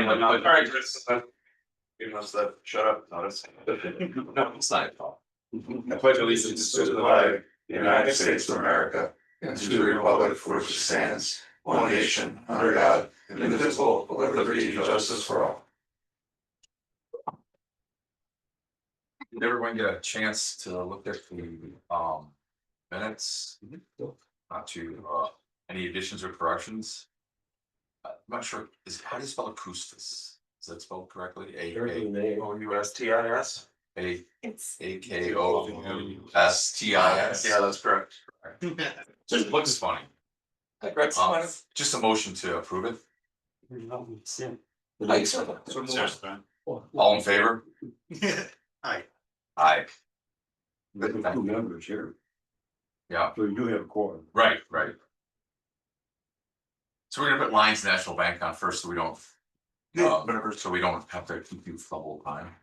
All right, you must have shut up, notice. No, it's not at all. I pledge allegiance to the flag, of the United States of America, and to the republic for which it stands, one nation, under God, indivisible, with liberty and justice for all. Did everyone get a chance to look at the minutes? Not to any additions or corrections? I'm not sure, how do you spell acoustis? Is that spelled correctly? AOUSTIS? It's AKOUSTIS. Yeah, that's correct. Just looks funny. Just a motion to approve it. All in favor? Aye. Aye. Two members here, Yeah, so you do have a quorum. right. So we're gonna put Lions National Bank on first, so we don't. So we don't have to keep you the whole time.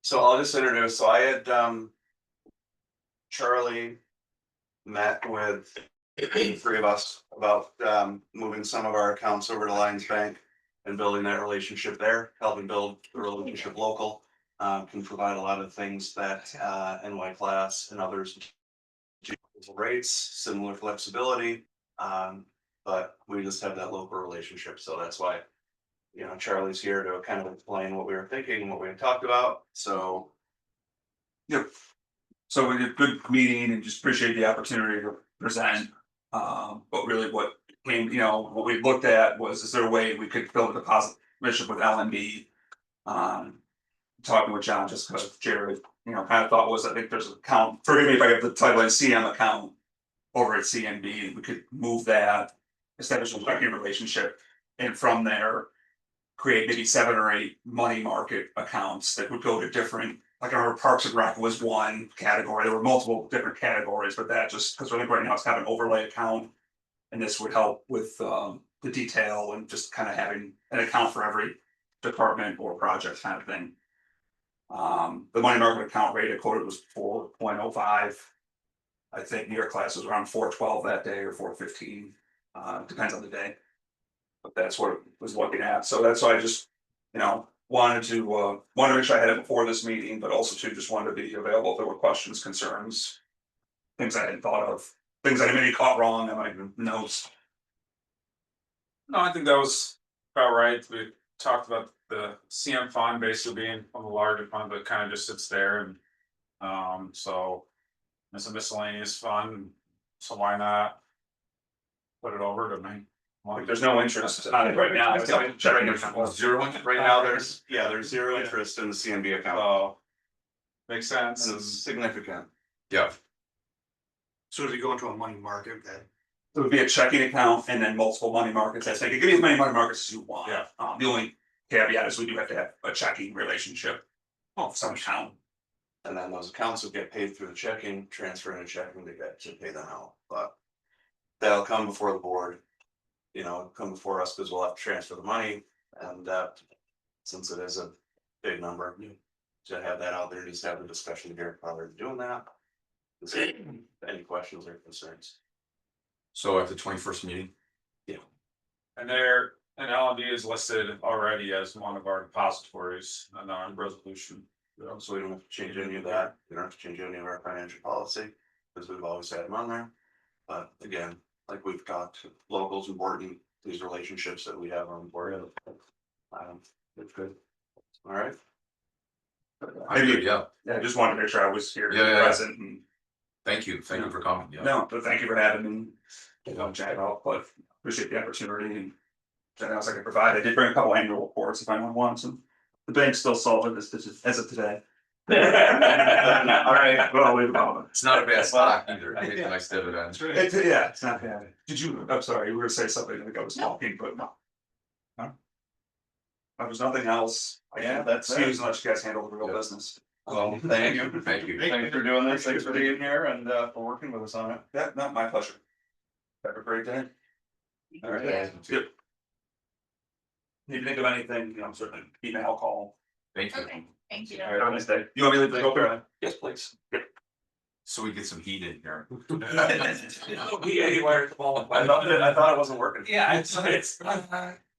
So I'll just introduce, so I had Charlie met with the three of us about moving some of our accounts over to Lions Bank and building that relationship there, helping build the relationship local. Can provide a lot of things that NY Class and others rates, similar flexibility. But we just have that local relationship, so that's why, you know, Charlie's here to kind of explain what we were thinking and what we had talked about, so. Yep. So we did a good meeting and just appreciate the opportunity to present. But really what came, what we looked at was, is there a way we could build a deposit relationship with LNB? Talking with John, just because Jared, kind of thought was, I think there's an account, forgive me if I have the title, CM account over at CNB, we could move that, establish a working relationship, and from there create maybe 7 or 8 money market accounts that would go to different, like I remember Parks and Rec was one category, there were multiple different categories, but that just, because I think right now it's kind of an overlay account. And this would help with the detail and just kind of having an account for every department or project kind of thing. The money market account rate I quoted was 4.05. I think New York Class was around 4.12 that day or 4.15, depends on the day. But that's what it was looking at, so that's why I just, wanted to make sure I had it before this meeting, but also just wanted to be available if there were questions, concerns. Things I hadn't thought of, things I maybe caught wrong in my notes. No, I think that was about right. We talked about the CM fund basically being on the larger fund, but kind of just sits there and. So it's a miscellaneous fund, so why not? Put it over to me. Like there's no interest on it right now. It's like checking it out. 0 Right now, there's zero interest in the CNB account, So. Makes sense. and it's significant. Yeah, So if you go into a money market, then It would be a checking account and then multiple money markets. I think it could be as many money markets as you want. Yeah. The only caveat is we do have to have a checking relationship. Of some account. And then those accounts will get paid through the checking, transfer in a checking to get to pay them out, but. That'll come before the board. Come before us, because we'll have to transfer the money, and since it is a big number. To have that out there, just have the discussion here prior to doing that. Is there any questions or concerns? so at the 21st meeting, And LNB is listed already as one of our depositories on our resolution. So we don't have to change any of that, we don't have to change any of our financial policy, because we've always had them on there. But again, like we've got locals important, these relationships that we have on board. It's good. All right. I do, yeah, Yeah, I just wanted to make sure I was here Yeah. present and thank you for coming, yeah. no, but thank you for having me. Chat out, but appreciate the opportunity and. Anything else I can provide. I did bring a couple annual reports if anyone wants them. The bank's still solvent as of today. All right, well, I'll leave it alone. It's not a bad stock either, I think nice dividends. Yeah, it's not bad. I'm sorry, you were gonna say something, I think I was talking, but no. No. There's nothing else. Yeah, that's it. Excuse, let you guys handle the real Yeah. business. Well, thank you. Thank you. Thanks for doing this, thanks for being here and for working with us on it. Yeah, not my pleasure. Have a great day. All right. Yep. Need to think of anything, certainly email, call. Thank you. Okay, thank you. Have a nice day. You want me to leave the open? Yes, please. So we get some heat in here. I thought it wasn't working. Yeah, it's.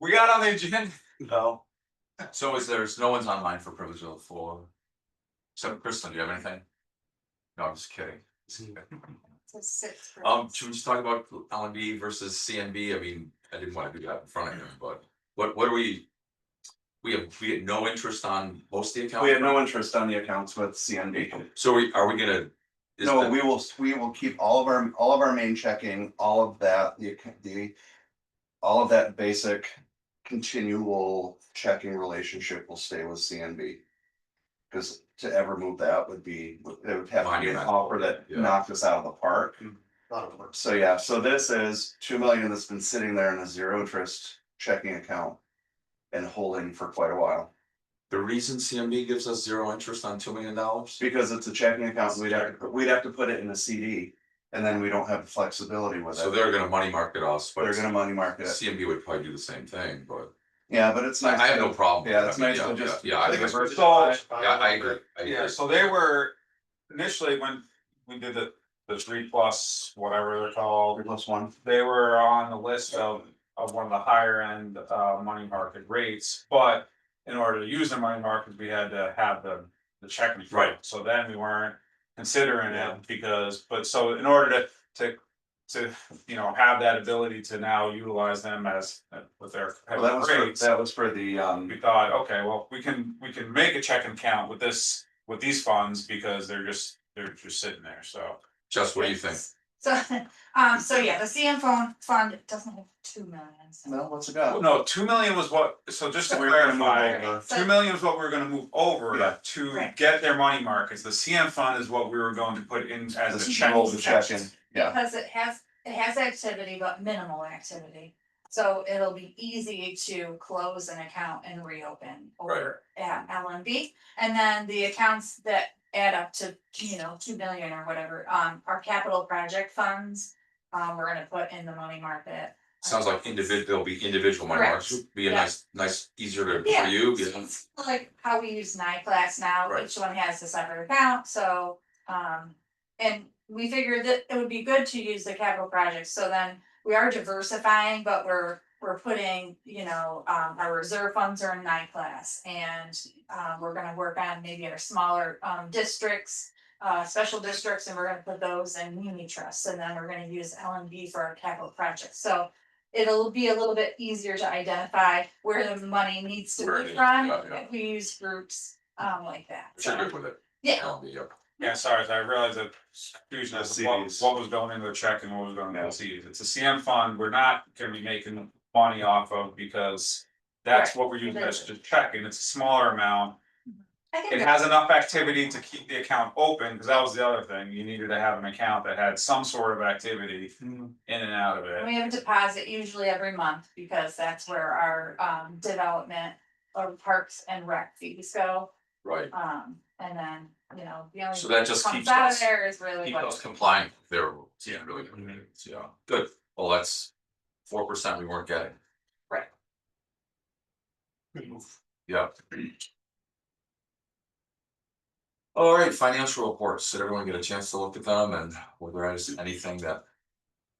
We got on the agenda. No, So there's no one's online for privilege of the floor? Except Kristen, do you have anything? No, I'm just kidding. So 6. Should we just talk about LNB versus CNB? I mean, I didn't wanna do that in front of him, but what are we? We had no interest on most of the accounts? we had no interest on the accounts with CNB. So are we gonna? is No, the- we will keep all of our main checking, all of that, all of that basic continual checking relationship will stay with CNB. Cause to ever move that would be, it would have to be an Monumental, offer that yeah. knocked us out of the park. Lot of work. So yeah, so this is 2 million that's been sitting there in a zero interest checking account. And holding for quite a while, The reason CNB gives us zero interest on $2 million? because it's a checking account, we'd have to put it in a CD. And then we don't have the flexibility with it. So they're gonna money market us, but They're gonna money market it, CNB would probably do the same thing, but yeah, but it's I nice. have to- no problem. Yeah, with it's it. I mean, nice to just. Yeah, I think it's, diversify. yeah, I agree, I agree. Yeah, so they were initially when we did the 3+, whatever they're called. 3+1, They were on the list of one of the higher end money market rates, but in order to use the money markets, we had to have the checking account. Right. So then we weren't considering Yeah. it because, but so in order to have that ability to now utilize them as with their well, that competitive rates. was for the, We thought, okay, well, we can make a checking account with these funds because they're just sitting there, so. Just what do you think? So yeah, the CM fund doesn't have 2 million. so- no, what's it got? No, 2 million was what, so just to We're gonna move clarify, over. 2 million is what we were gonna move over Yeah. to Right. get their money markets. The CM fund is what we were going to put in as a This check. roll the check in, yeah, Because it has activity, but minimal activity. So it'll be easy to close an account and reopen over at LNB. And then the accounts that add up to, 2 million or whatever, are capital project funds. We're gonna put in the money market. Sounds like there'll be individual money Correct. markets, be a Yeah. nice, easier to, Yeah. for you, yeah. It's like how we use NICLAS now, Right. each one has a separate account, so, and we figured that it would be good to use the capital projects, so then we are diversifying, but we're putting, our reserve funds are in NICLAS, and, we're gonna work on maybe our smaller, districts, special districts, and we're gonna put those in muni trusts, and then we're gonna use LNB for our capital projects, so it'll be a little bit easier to identify where the money needs to Where it be is, from yeah, yeah. if we use groups like that. But you're So, good with it. yeah, Yep. Yeah, sorry, I realized that confusion as to what CDs. was going into the check and what was going into Yeah. the CDs. It's a CM fund, we're not gonna be making money off of because that's Right. what we're using as a check, and it's a smaller amount. I think It has enough activity to keep the account open, because that was the other thing, you needed to have an account that had some sort of activity in and out of it. we have a deposit usually every month because that's where our development or parks and rec fees go. Right, And then, the only so that just comes keeps out of us, there is really keep what. us compliant with their rules, yeah, Yeah. really, good. Yeah, good, well, that's 4% we weren't getting. Right. Yeah. All right, financial reports, did everyone get a chance to look at them, and were there anything that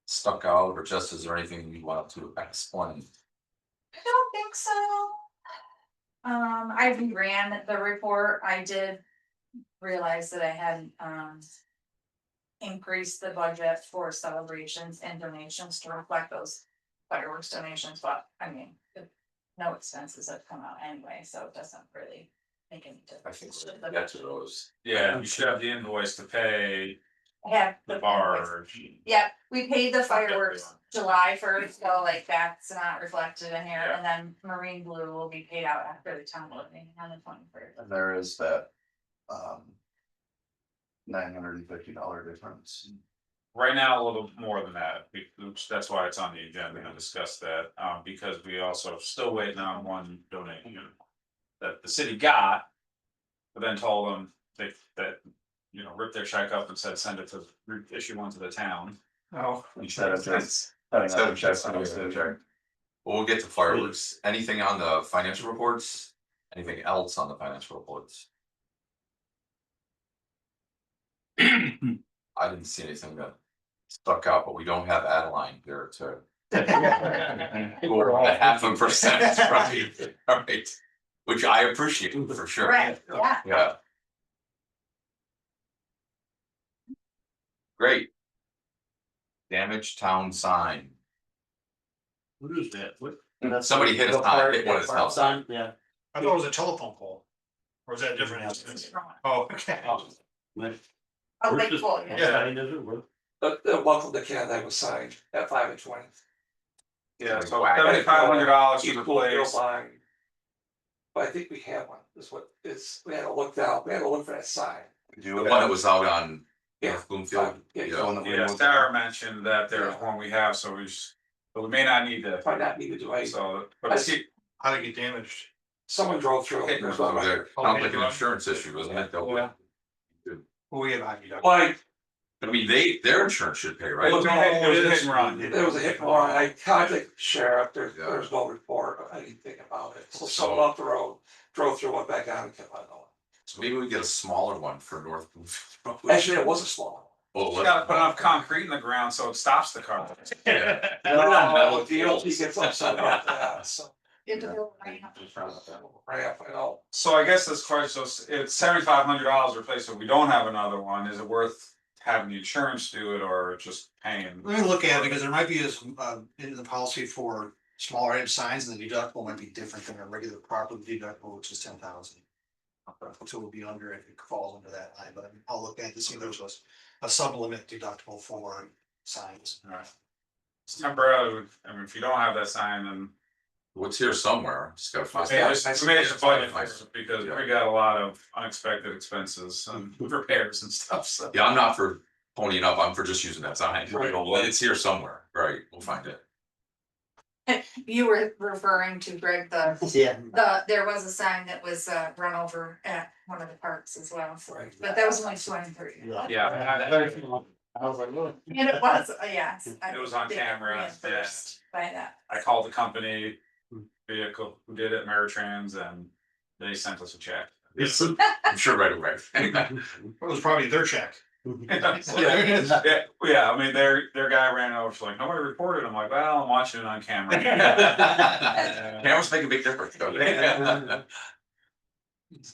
stuck out, or just is there anything you want to explain? I don't think so. I reran the report, I did realize that I hadn't, increased the budget for celebrations and donations to reflect those fireworks donations, but I mean, no expenses have come out anyway, so it doesn't really make any I difference. think It's we're just gonna the- get to those. Yeah, you should have the invoice to pay I have the invoice. bar. Yeah, we paid the fireworks July 1st, so like that's not reflected in here, Yeah. and then Marine Blue will be paid out after the town meeting on the 21st. and there is that, $950 difference. Right now, a little more than that, which that's why it's on the agenda to discuss that, because we also still waiting on one donation. That the city got. But then told them that, ripped their check up and said, send it to, issue one to the town. Oh. Instead of just Instead cutting out of the check just- on a signature. Well, we'll get to fireworks, anything on the financial reports, anything else on the financial reports? I didn't see anything that stuck out, but we don't have Adeline here to Or a 0.5%, right, right, which I appreciate for sure. Right, yeah. Yeah. Great. Damaged town sign. What is that? What? Somebody hit a sign, hit one of his house. Yeah. I thought it was a telephone pole. Or is that a different instance? Oh, okay. Oh, like, full, yeah. The welcome to Canada was signed at 5 and 20. Yeah, so Whack. $7,500 to Equal bill replace. line. But I think we have one, is what is, we had to look out, we had to look for that sign. The one that was out on Yeah. North Bloomfield. Yeah, The one that we Yeah, moved. Sarah mentioned that there's one we have, so but we may not need to, Might not need to do anything. so, but see, How to get damaged? Someone drove through. Okay, it. There's So no there, record. sounds like an insurance issue, isn't it? Yeah. Well, we have high deductible. Like, I mean, their insurance should pay, right? Well, it was a hit and run. there was a hit and run, I contacted the sheriff, Yeah. there's no report of anything about it, so So- someone off the road drove through, went back on and kept on going. So maybe we get a smaller one for North Bloomfield. Actually, it was a small Well, you gotta put enough concrete in the ground so it stops the car. Yeah. one. No, DOT gets upset about that, so. Get to build right now. Ramp, I know. So I guess this question, so it's $7,500 to replace it, we don't have another one, is it worth having the insurance do it or just paying? Let me look at it, because there might be this, in the policy for smaller item signs, and the deductible might be different than a regular property deductible, which is 10,000. So it would be under, if it falls under that line, but I'll look at it to see if there's a sub-limit deductible for signs. Alright. It's temporarily, I mean, if you don't have that sign, then What's here somewhere, just gotta find. yeah, just we made a budget for Nice. it, because Yeah. we got a lot of unexpected expenses and repairs and stuff, so. Yeah, I'm not for ponying up, I'm for just using that sign. Right. It's here somewhere, right, we'll find it. You were referring to Greg, Yeah. there was a sign that was run over at one of the parks as well, Right. but that was only 23. Yeah, I was like, look. And it was, yes. It was on they camera, reimbursed By that. I called the company vehicle who did it, Ameritrans, and they sent us a check. I'm sure right away. It was probably their check. Yeah, I mean, their guy ran over, she's like, nobody reported, I'm like, well, I'm watching it on camera. Cameras make a big difference, don't they?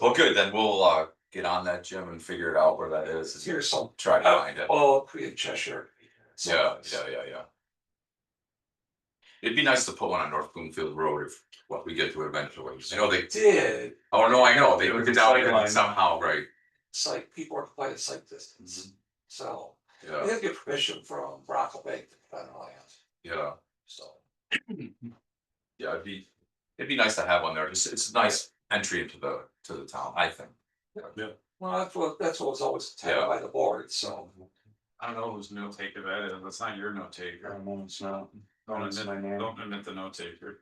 Well, good, then we'll get on that, Jim, and figure it out where that is, and Here's some. try to find it. Oh, Queen Cheshire. Yeah. It'd be nice to put one on North Bloomfield Road if, we get to it eventually, I know they, Did, oh, no, I know, they would get down there somehow, right, it's like, people are quite a sight distance, so. We yeah, have to get permission from Rockall Bank to defend our land, yeah. so. Yeah, it'd be nice to have one there, it's a nice entry into the town, I think. Well, that's what was always intended by the board, so. I don't know whose note taker that is, that's not your note taker. No, it's not. Don't That's my admit, name. don't admit the note taker.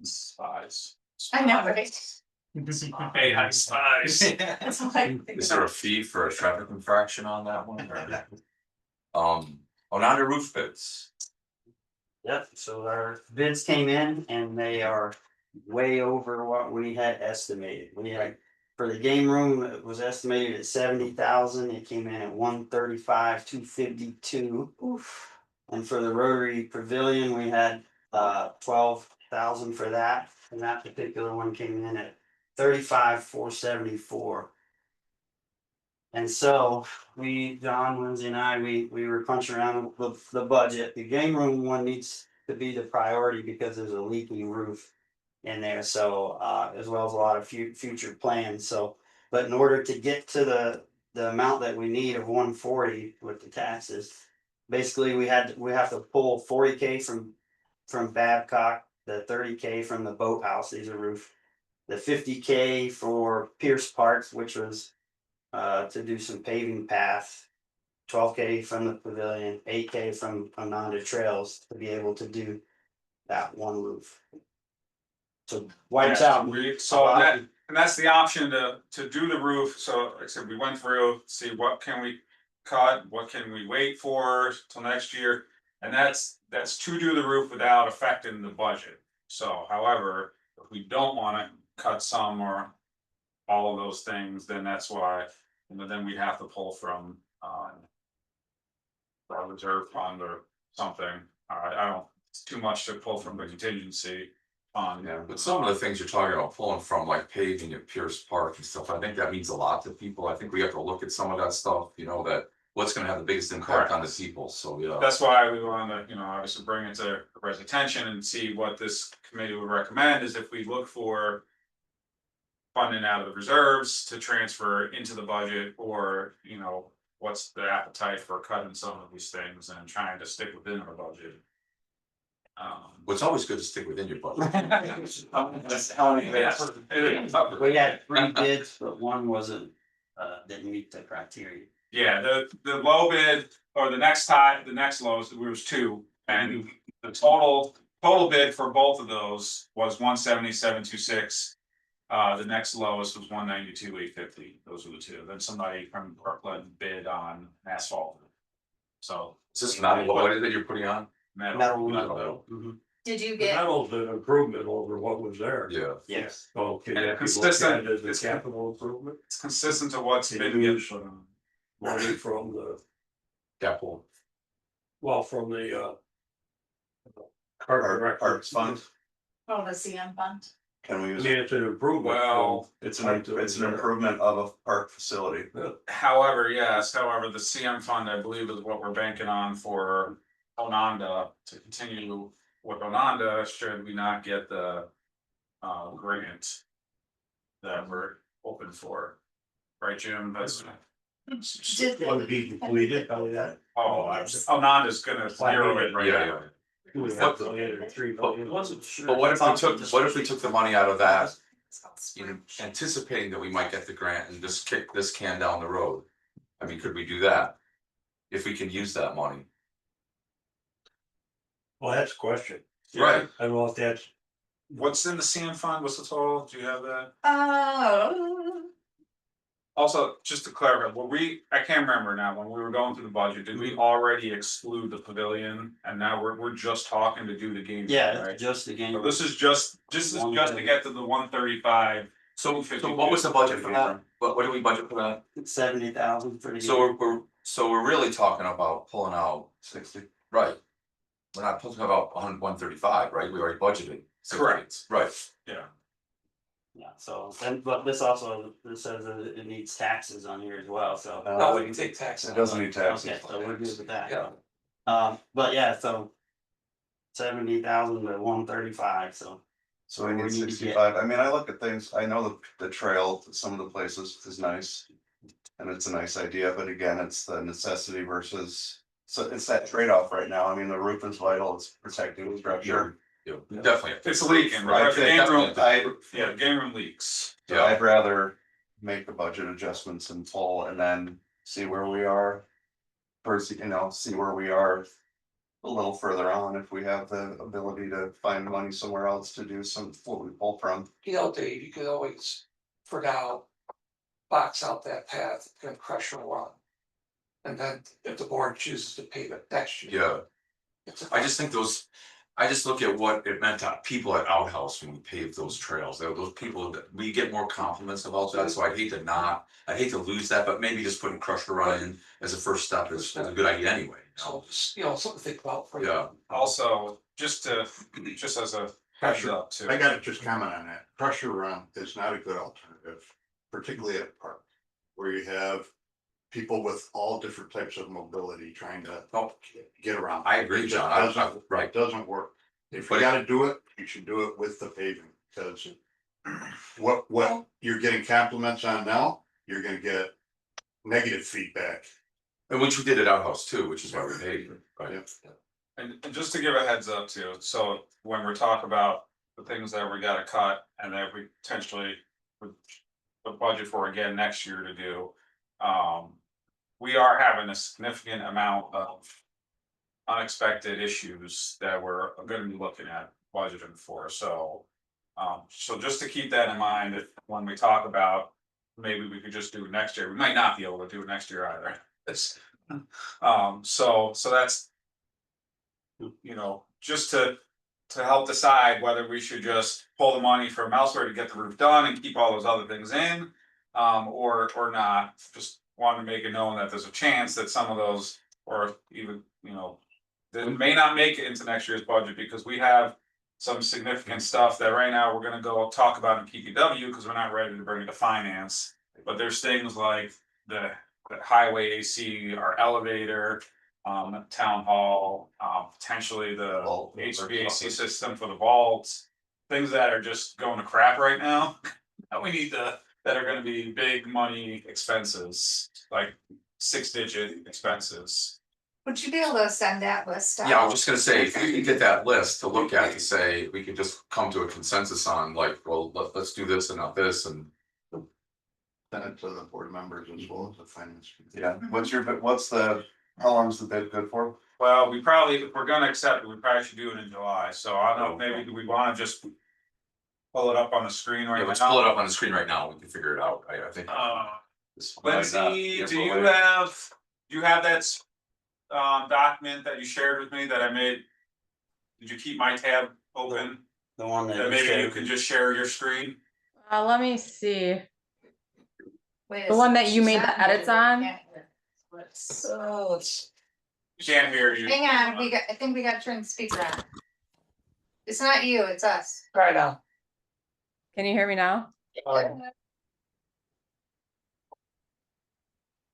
Spies. I know, right? Hey, I spies. That's all I think Is there a about. fee for a traffic infraction on that one, or? On under roof bids, Yep, so our bids came in and they are way over what we had estimated. We had, for the game room, it was estimated at 70,000, it came in at 135, 252. Oof. And for the Rotary Pavilion, we had 12,000 for that, and that particular one came in at 35,474. And so John, Lindsay and I, we were punching around the budget. The game room one needs to be the priority because there's a leaking roof in there, so as well as a lot of future plans, so. But in order to get to the amount that we need of 140 with the taxes, basically we have to pull 40K from Babcock, the 30K from the boathouse, these are roof. The 50K for Pierce Parks, which was to do some paving path, 12K from the pavilion, 8K from Ananda Trails to be able to do that one roof. So wipes out. So and that's the option to do the roof, so like I said, we went through, see what can we cut, what can we wait for till next year? And that's to do the roof without affecting the budget, so however, if we don't wanna cut some or all of those things, then that's why. But then we'd have to pull from a reserve fund or something. I don't, it's too much to pull from the contingency fund. Yeah. But some of the things you're talking about pulling from like paving at Pierce Park and stuff, I think that means a lot to people. I think we have to look at some of that stuff, you know, that what's gonna have the biggest impact on the people, so, yeah. That's why we wanna, obviously bring it to everybody's attention and see what this committee would recommend is if we look for. Funding out of the reserves to transfer into the budget, or, what's the appetite for cutting some of these things and trying to stick within our budget. Well, it's always good to stick within your budget. That's how it is. We had 3 bids, but one wasn't, didn't meet the criteria. Yeah, the low bid, or the next lowest, there was 2, and the total bid for both of those was 177,260. The next lowest was 192,850, those were the 2, then somebody from Brooklyn bid on asphalt. So. Is this not what is it you're putting on? Metal. Metal. Mhm. Did you The get, metal's an improvement over what was there. Yeah. Yes. So can And that be looked consistent, at as a it's- capital improvement? It's consistent to what's Can been. you use money from the, Capital. well, from the Arts fund, oh, the CM fund? can we I use, mean, it's an improvement. Well, it's an improvement of a park facility. However, the CM fund, I believe, is what we're banking on for Ononda to continue with Ononda, should we not get the grant that we're hoping for, right, Jim? That's. Did Want to be completed, how that? Ononda's gonna zero it right Yeah, now. yeah. $2.5 million or $3 million. Wasn't sure. But what if we took the money out of that, anticipating that we might get the grant and just kick this can down the road? I mean, could we do that? If we can use that money, Well, that's a question. right? I don't know if that's, What's in the CM fund, what's the total, do you have that? Oh, Also, just to clarify, I can't remember now, when we were going through the budget, did we already exclude the pavilion? And now we're just talking to do the game. Yeah, Right? it's just the game. So this is just to get to the 135. So what was the budget for that? What do we budget for that? 70,000 for the. So we're really talking about pulling out 60. right. We're not talking about 135, right? We already budgeted. 60. Correct. Right. Yeah. Yeah, so, and, but this also, this says that it needs taxes on here as well, so. No, we can take taxes. It doesn't need taxes. Okay, so we're good with that. Yeah. But yeah, so. 70,000 to 135, so. So we We need need to get- 65, I mean, I look at things, I know the trail, some of the places is nice. And it's a nice idea, but again, it's the necessity versus, so it's that trade-off right now, I mean, the roof is vital, it's protecting the structure. Yeah, definitely. It's leaking, Right, right? The game room, definitely. the game room leaks. So Yeah. I'd rather make the budget adjustments in full and then see where we are. First, see where we are a little further on, if we have the ability to find money somewhere else to do some, what we pull from. Dave, you could always, for now, box out that path and crush and run. And then if the board chooses to pave it next year. Yeah, It's a- I just think I just look at what it meant to people at Outhouse when we paved those trails. Those people, we get more compliments about that, so I'd hate to lose that, but maybe just putting Crusher Run in as a first step is a good idea anyway. So, something to think about for you. Yeah, Also, just as a heads up too. I gotta just comment on that. Pressure run is not a good alternative, particularly at a park. Where you have people with all different types of mobility trying to Oh, get around. I agree, It just John. doesn't- Right. It doesn't work. If But you it- gotta do it, you should do it with the paving, because what you're getting compliments on now, you're gonna get negative feedback. and which we did at Outhouse too, which is why we paid, right? Yep. And just to give a heads up too, so when we're talking about the things that we gotta cut and that we potentially would. The budget for again next year to do, we are having a significant amount of. Unexpected issues that we're gonna be looking at budgeting for, so. So just to keep that in mind, if when we talk about, maybe we could just do it next year, we might not be able to do it next year either. It's, so that's. Just to help decide whether we should just pull the money from elsewhere to get the roof done and keep all those other things in. Or not, just want to make it known that there's a chance that some of those or even, that may not make it into next year's budget because we have. Some significant stuff that right now we're gonna go talk about in PPW, because we're not ready to bring it to finance. But there's things like the highway AC, our elevator, town hall, potentially the Vault. HVAC system for the vaults. Things that are just going to crap right now, that we need that are gonna be big money expenses, like 6-digit expenses. Would you be able to send that list out? Yeah, I was just gonna say, if we could get that list to look at to say, we could just come to a consensus on like, well, let's do this and not this and. Send it to the board members as well as the finance. committee. Yeah, what's the, how long is the bid good for? Well, we probably, if we're gonna accept it, we probably should do it in July, so I don't know, maybe do we wanna just. Pull it up on the screen right Yeah, now? let's pull it up on the screen right now, we can figure it out, I think. Lindsay, do you have that document that you shared with me that I made? Did you keep my tab open? The one that. That you maybe you shared. could just share your screen? Let me see. Wait a The one second, that you she made the sent me edits the- on? yeah, let's- So let's, Can't hear you. Hang on, I think we got to turn the speaker on. It's not you, it's us. right now. Can you hear me now?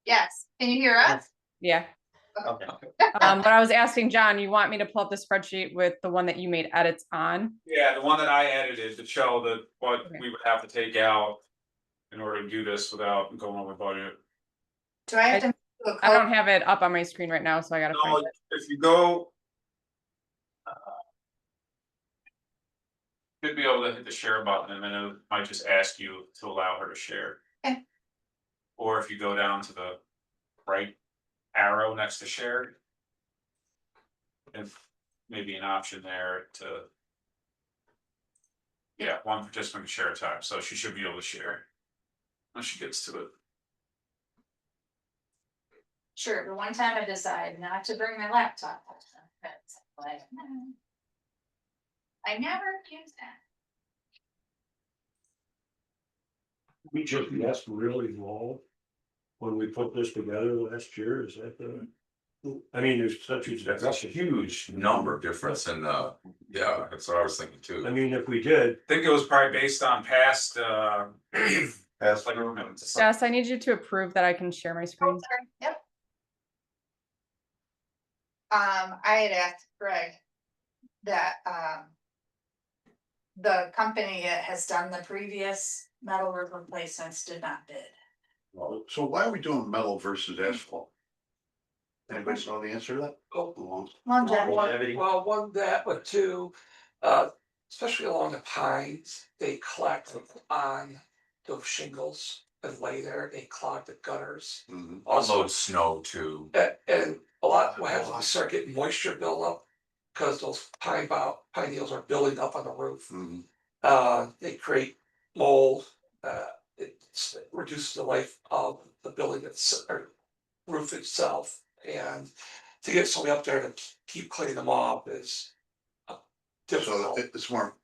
Yes, can you hear us? Yeah. Okay. But I was asking John, you want me to pull up the spreadsheet with the one that you made edits on? Yeah, the one that I edited to show what Okay. we would have to take out. In order to do this without going over budget. Do I have to? do a I don't code? have it up on my screen right now, so I gotta No, find it. if you go. Should be able to hit the share button and then it might just ask you to allow her to share. Okay. Or if you go down to the right arrow next to share. And maybe an option there to. Yeah, one participant can share a time, so she should be able to share. When she gets to it. Sure, but one time I decided not to bring my laptop. That's like, I never use that. We just guessed really low. When we put this together last year, is that I mean, there's such a. That's a huge number difference in yeah, that's what I was thinking I too. mean, if we did, I think it was probably based on past Past like. Jess, I need you to approve that I can share my screen. Sorry, yep. I had asked Greg that, the company that has done the previous metal roof replacements did not bid. So why are we doing metal versus asphalt? Anybody know the answer to that? Longevity. One that, but two, especially along the pines, they collect on those shingles and lay there, they clog the gutters. Mhm. Unload snow too. And a lot, what happens, we start getting moisture buildup, because those pine needles are building up on the roof. Mhm. They create mold, it reduces the life of the building or roof itself. And to get somebody up there to keep cleaning them off is So difficult. it's more,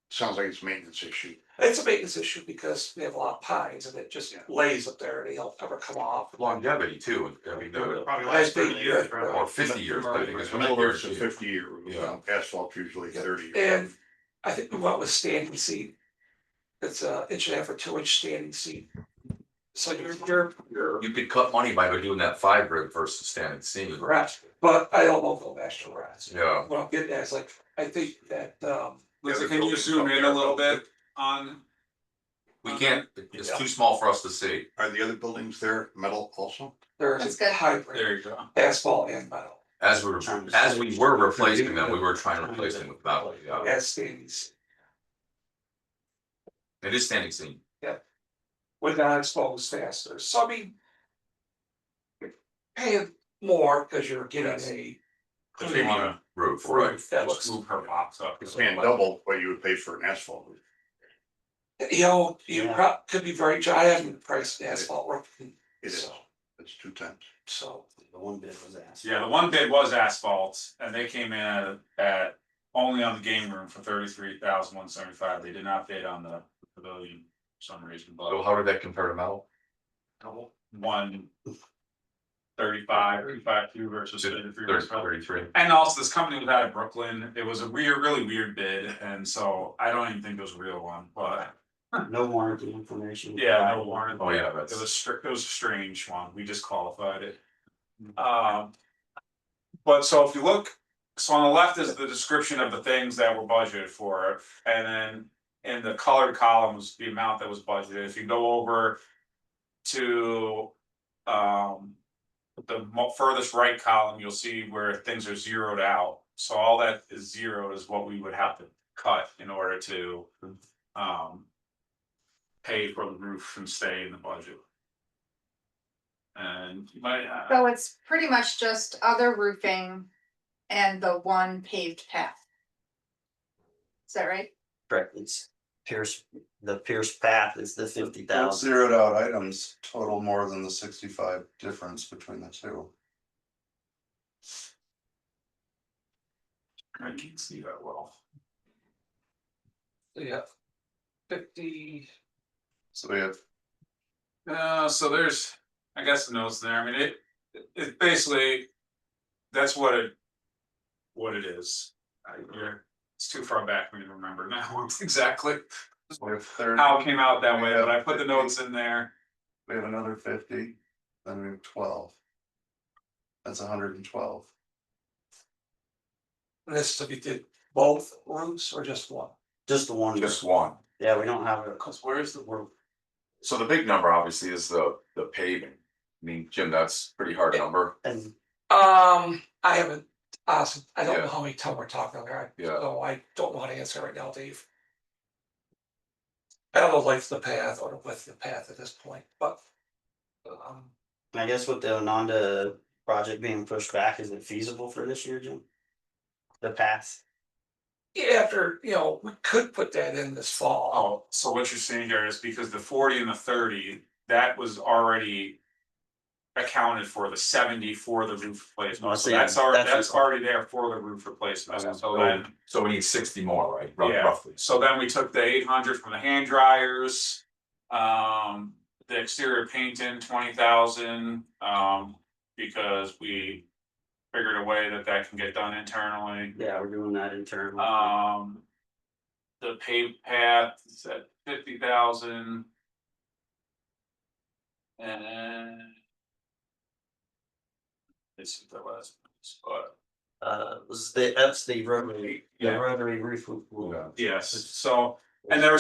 sounds like it's a maintenance issue. It's a maintenance issue because we have a lot of pines and it just Yeah. lays up there and they don't ever come off. Longevity too, I mean, Probably I last think 30 years. or 50 years, I think is what I Metal roof's a guarantee. 50-year roof, Yeah. asphalt usually 30. And I think we went with standing seat. It's a 1.5 or 2 inch standing seat. So you're You could cut money by doing that 5 rib versus standing seam. correct, but I don't know if they'll match the rest. Yeah, What I'm getting at is like, I think that, Lisa, can you zoom in a little bit on? we can't, it's too small for us to see. Are the other buildings there metal also? there's That's a good. hybrid, There you go. asphalt and metal, As we were replacing them, we were trying to replace them with metal, yeah. as standing seat. It is standing seam. Would not expose faster, so I mean. You're paying more because you're getting a. Premium roof, right. That Let's looks, move her box up. It's paying double what you would pay for an asphalt roof. you Yeah. could be very, I haven't priced the asphalt roof. It is, So, it's 2 times. so, The one bid was asked. Yeah, the one bid was asphalt and they came in at only on the game room for 33,175. They did not bid on the pavilion for some reason, So but how did that compare to metal? one. $35,2 versus 33. 33. And also this company was out of Brooklyn. It was a really weird bid, and so I don't even think it was a real one, but No warranty information. yeah, no warrant. Oh, yeah, It that's. it was a strange one. We just qualified it. But so if you look, so on the left is the description of the things that were budgeted for, and then in the colored columns, the amount that was budgeted. If you go over to the furthest right column, you'll see where things are zeroed out. So all that is zeroed is what we would have to cut in order to pay for the roof and stay in the budget. And you might, So it's pretty much just other roofing and the one paved path. Is that right? Correct, it's the Pierce path is the 50,000. Those zeroed out items total more than the 65 difference between the two. I can't see that well. Yeah. 50, So we have So there's, I guess the notes there, I mean, it basically, that's what it is. It's too far back for me to remember now exactly we have 30, how it came out that We way, have but I put the 50. notes in there. we have another 50, then we have 12. That's 112. and this to be did both roofs or just one? Just the one. Just one. Yeah, we don't have it. Cause where's the We're, So the big number obviously is the paving. I mean, Jim, that's a pretty hard number. and I haven't asked, I don't know Yeah. how many ton we're talking about, Yeah. so I don't know how to answer right now, Dave. I don't know the length of the path or the width of the path at this point, but. I guess with the Ononda project being pushed back, is it feasible for this year, Jim? The path? Yeah, after, we could put that in this fall. Oh, so what you're saying here is because the 40 and the 30, that was already accounted for, the 70 for the roof Oh, I replacement, so see. that's That's- already there for the roof replacement, so then. So we need 60 more, right? Yeah, Roughly. so then we took the 800 from the hand dryers, the exterior painting 20,000, because we figured a way that can get done internally. Yeah, we're doing that internally. The paved path is at 50,000. And this is the last spot. That's the rotary, the Yeah. rotary roof. Yeah. Yes, so, and there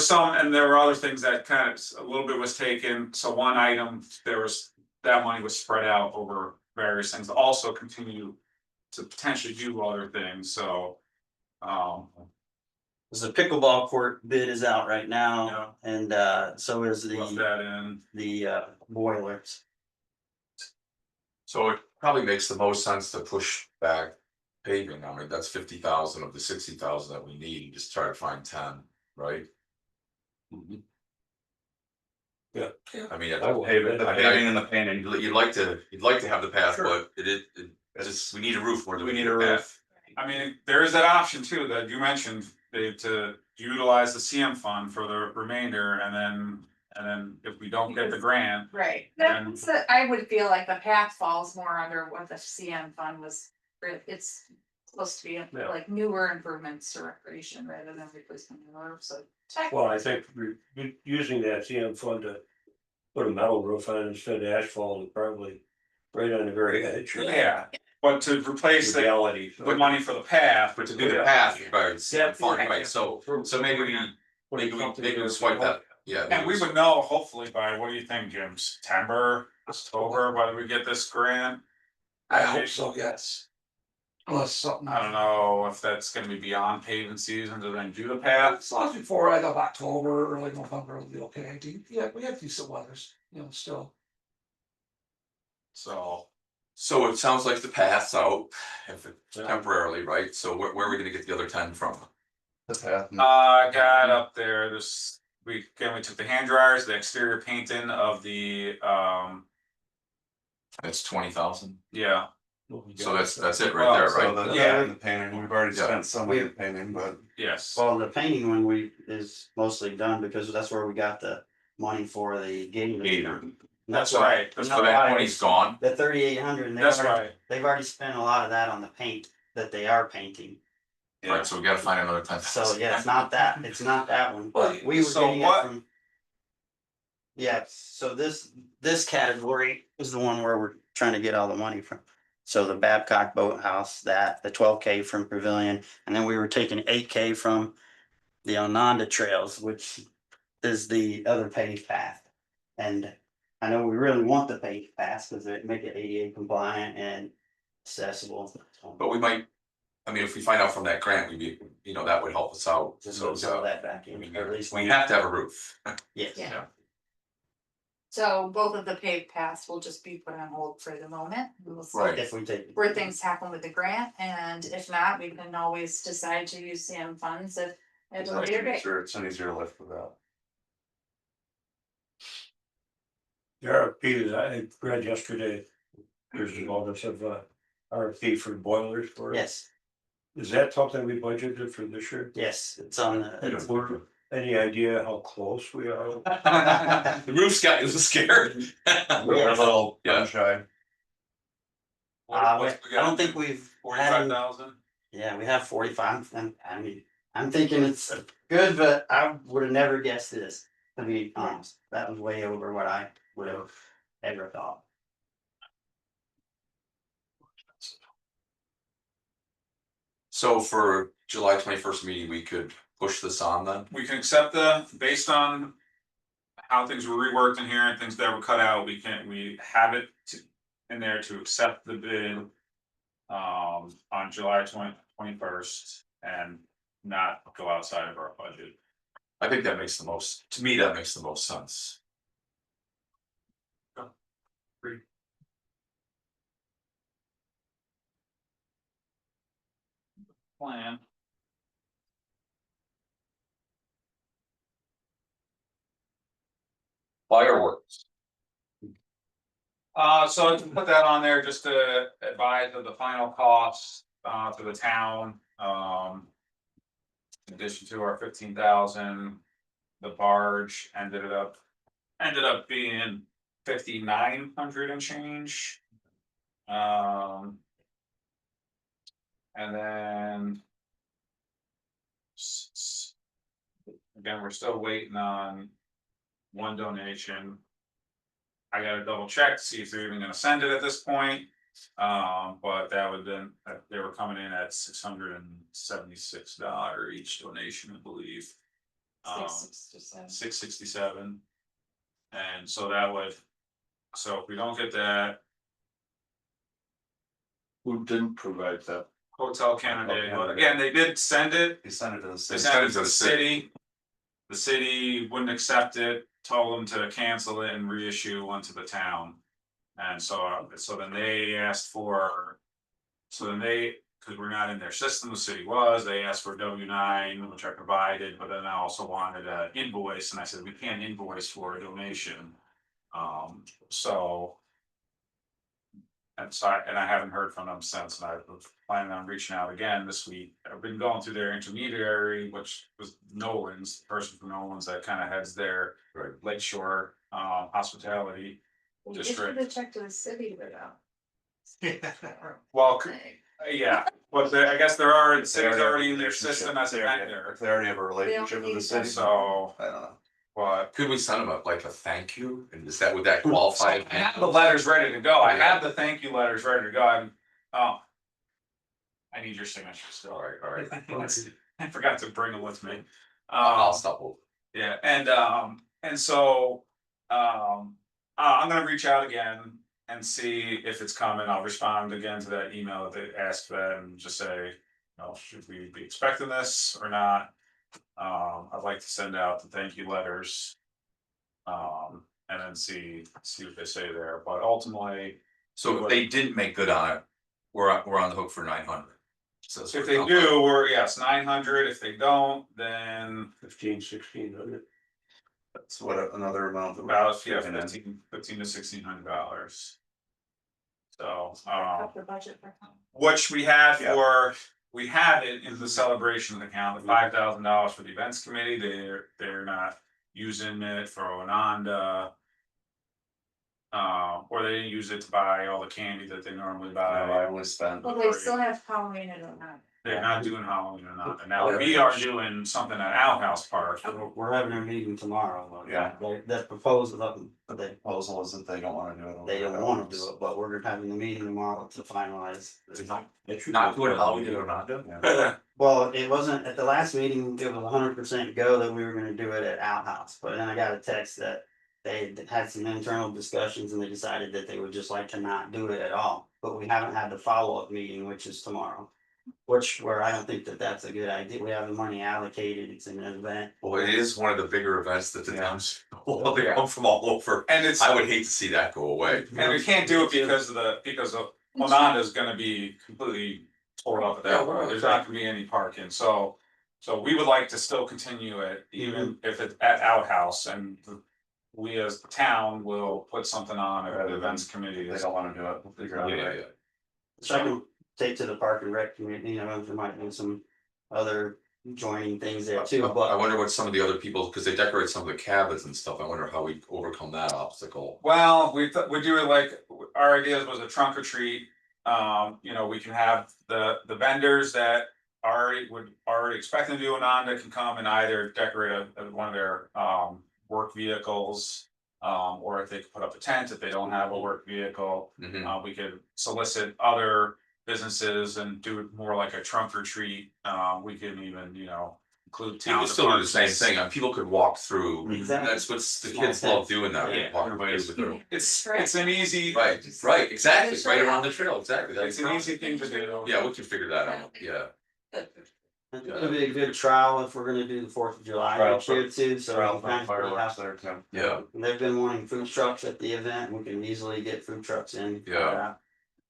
were other things that kind of, a little bit was taken, so one item, that money was spread out over various things, also continue to potentially do other things, so. The pickleball court bid is out right Yeah. now, and so is Left the that in, boilers. So it probably makes the most sense to push back paving. I mean, that's 50,000 of the 60,000 that we need. Just try to find 10, right? Yeah. I mean, I will. Paving, the I mean, paving and the painting. you'd like to have the path, Sure. but it just, we need a roof more than We we need need a a roof. path. I mean, there is that option too, that you mentioned, Dave, to utilize the CM fund for the remainder, and then if we don't get the grant. Right, And- that's, I would feel like the path falls more under what the CM fund was, it's supposed to be Yeah. like newer improvements or recreation rather than replacement of the roof, so. Well, I think using that CM fund to put a metal roof on instead of asphalt is probably right on the very edge. Yeah, but to replace the Reality. money for the path, But to do the path, right, it's fun, Yeah. right, so maybe we swipe that, yeah. and we would know hopefully by, what do you think, Jim, September, October, whether we get this grant? I hope so, yes. Unless something. I don't know if that's gonna be beyond paving season to then do the path. As long as before I got October, early November, it'll be okay. Yeah, we have decent weathers, still. So it sounds like the path's out, if it temporarily, right, so where are we gonna get the other 10 from? The path. I got up there, we took the hand dryers, the exterior painting of the, It's 20,000, yeah. so that's it Well, right there, So right? the, Yeah. the painting, we've already Yeah. spent some of the painting, but Yes, Well, the painting one is mostly done because that's where we got the money for the gator. Gator. That's right, that's So that money's gone. The 3,800, and That's right. they've already spent a lot of that on the paint that they are painting. Right, so we gotta find another 10. So yeah, it's not that one, Well, but we were so getting it what- from. Yeah, so this category is the one where we're trying to get all the money from. So the Babcock Boathouse, the 12K from Pavilion, and then we were taking 8K from the Ononda Trails, which is the other paved path. And I know we really want the paved path because it make it ADA compliant and accessible. But we might, I mean, if we find out from that grant, we'd be, you know, that would help us out. Just So, move some of that back in, or at least. we have to have a roof. Yes. Yeah. So both of the paved paths will just be put on hold for the moment. We will see Right. If we take. where things happen with the grant, and if not, we can always decide to use CM funds if. It's a later date. It's an easier lift without. The RFP that I read yesterday, there's a bonus of RFP for boilers for it. Yes, Is that something we budgeted for this year? yes, it's on the, We're- Any idea how close we are? The roof's got, it was scared. We're a little Yeah. shy. I don't think we've. had- 45,000? Yeah, we have 45, and I mean, I'm thinking it's good, but I would have never guessed this, to be honest. That was way over what I would have ever thought. So for July 21st meeting, we could push this on then? We can accept based on. How things were reworked in here and things that were cut out, we have it in there to accept the bid. On July 21st and not go outside of our budget. I think that makes the most, to me, that makes the most sense. Plan. Fireworks. So to put that on there, just to advise of the final cost, to the town, in addition to our 15,000, the barge ended up being 5,900 and change. And then. Again, we're still waiting on one donation. I gotta double check to see if they're even gonna send it at this point. But that would then, they were coming in at $676 each donation, I believe. 667. 667. And so that would, so if we don't get that, Who didn't provide that? Hotel Canada, but again, they did send it, He sent it to the they city. sent it to the city. The city wouldn't accept it, told them to cancel it and reissue one to the town. And so then they asked for, cause we're not in their system, the city was, they asked for a W-9, which I provided, but then I also wanted an invoice, and I said, we can't invoice for a donation. So. And so I haven't heard from them since, and I was planning on reaching out again this week. I've been going through their intermediary, which was Nolan's, the person from Nolan's that kind of heads their Lakeshore hospitality. We District. issued a check to the city, but Well, yeah, but I guess the city's already in their system as a vendor, If they already have a relationship with the city. so, I don't know. but. Could we send them up like a thank you? And is that, would that qualify? I have the letters ready to go, I have the thank you letters ready to go, I need your signature still, All right. I forgot to bring it with me. I'll stop. Yeah, and so, I'm gonna reach out again and see if it's coming, I'll respond again to that email that they asked them, and just say, you know, should we be expecting this or not? I'd like to send out the thank you letters. And then see what they say there, but ultimately, So if they didn't make good on it, we're on the hook for 900. So that's if what they it do, we're, yes, 900, if they don't, then 1,500-1,600. That's what another amount. that we're about, looking at. $15 to $1,600. So, up the budget for. which we had Yeah. we had it in the celebration account, the $5,000 for the events committee, they're not using it for Ononda. or they didn't use it to buy all the candy that they normally I buy. only spent. Well, they still have Halloween and whatnot. They're not doing Halloween or not, and now we are doing something at Outhouse Park. We're having a meeting tomorrow. but Yeah. That proposal, But the proposal is that they don't wanna do it. they don't wanna do it, but we're having a meeting tomorrow to finalize. Not doing how we do it or not doing. Yeah. Well, it wasn't, at the last meeting, it was 100% go that we were gonna do it at Outhouse, but then I got a text that. They had some internal discussions and they decided that they would just like to not do it at all, but we haven't had the follow-up meeting, which is tomorrow. Where I don't think that that's a good idea, we have the money allocated, it's an event. Well, it is one of the bigger events that the Yeah. towns, well, they come from all over. And it's, I would hate to see that go away. and we can't do it because of Ononda is gonna be completely tore up at that point, there's not gonna be any parking, so. So we would like to still continue it, even if it's at Outhouse, and we as the town will put something on at the events committee. They don't wanna do it, we'll figure out a Yeah, way. yeah. So I can take to the park and rec community, you know, there might be some other joining things there too, I but. wonder what some of the other people, because they decorate some of the cabins and stuff, I wonder how we overcome that obstacle. Well, we do it like, our ideas was a trunk or treat, you know, we can have the vendors that. Already expecting to do Ononda can come and either decorate one of their work vehicles. Or if they could put up a tent, if they don't have a work vehicle, Mhm. we could solicit other businesses and do it more like a trunk or treat. We can even, you know, include You town. can still do the same departments. thing, and people could walk through, Exactly. that's what the kids love doing that, Yeah. walking with their. It's an easy. Right, exactly, right around the trail, exactly, It's that's, an easy thing to do. yeah, we can figure that out, yeah. It'll be a good trial if we're gonna do the 4th of July Trial next year too, so. Trial we for kind of fireworks have- there too. Yeah. And they've been wanting food trucks at the event, we can easily get food trucks in. Yeah.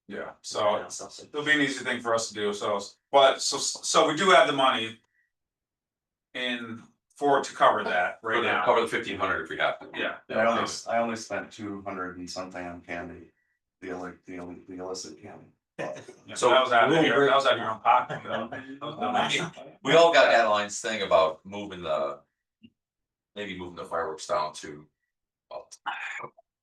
Yeah, so Yeah, so- it'll be an easy thing for us to do, so we do have the money. To cover that right now. Cover the 1,500 if we have to. Yeah. I only spent 200 and something on candy. The illicit candy. Yeah, So- that was out of your own pocket, though. We all got Adeline's thing about maybe moving the fireworks down to.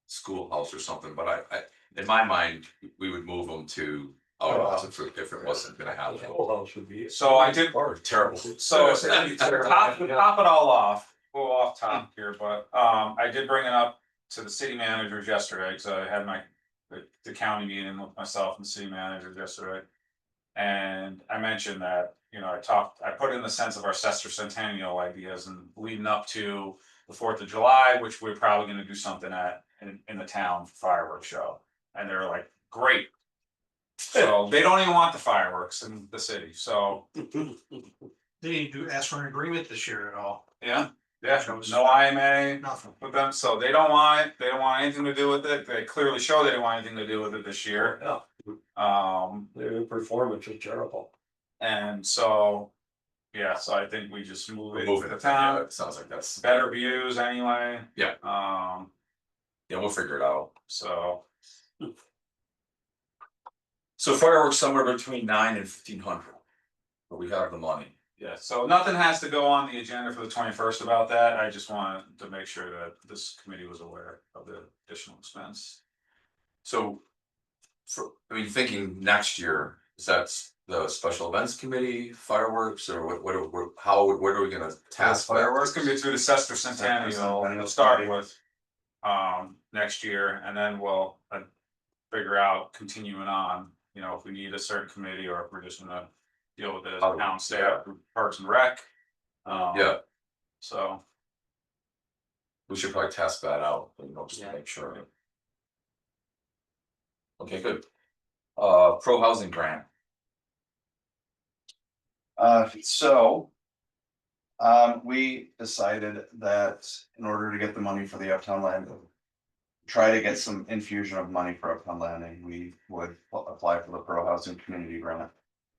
Schoolhouse or something, but I, in my mind, we would move them to Outhouse if it wasn't gonna happen. Whole house would be. So I did, Terrible. so to top it all off, go off top here, but I did bring it up to the city managers yesterday, cause I had the county meeting with myself and the city managers yesterday. And I mentioned that, you know, I put in the sense of our sesquicentennial ideas and leading up to the 4th of July, which we're probably gonna do something in the town fireworks show. And they're like, great. So they don't even want the fireworks in the city, so, They need to ask for an agreement this year at all, yeah, no IMA. nothing. With them, so they don't want it, they don't want anything to do with it, they clearly show they don't want anything to do with it this year. Their performance is terrible. And so. Yeah, so I think we just move it Move to the it, yeah, town, it sounds like that's, better views anyway. Yeah. Yeah, we'll figure it out. So, So fireworks somewhere between 9 and 1,500. But we have the money. yeah, so nothing has to go on the agenda for the 21st about that, I just wanted to make sure that this committee was aware of the additional expense. So. Thinking next year, is that the special events committee, fireworks, or where are we gonna task Fireworks can be through the sesquicentennial, Sesquicentennial we'll start committee. with. Next year, and then we'll figure out continuing on, you know, if we need a certain committee or if we're just gonna. Deal with it as town staff, Parks and Rec. Yeah, So, we should probably test that out, just to Yeah. make sure. Okay, good. Pro housing grant. We decided that in order to get the money for the Uptown Landing. Try to get some infusion of money for Uptown Landing, we would apply for the Pro Housing Community Grant.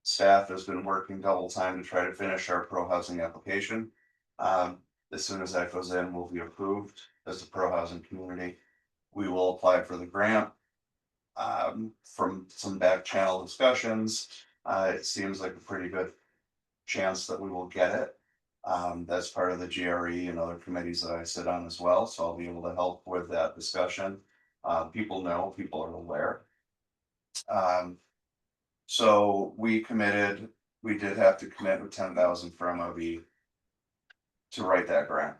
Staff has been working double time to try to finish our pro housing application. As soon as that goes in, we'll be approved as a pro housing community. We will apply for the grant. From some back channel discussions, it seems like a pretty good chance that we will get it. That's part of the GRE and other committees that I sit on as well, so I'll be able to help with that discussion. People know, people are aware. So we did have to commit with 10,000 for MOB. To write that grant.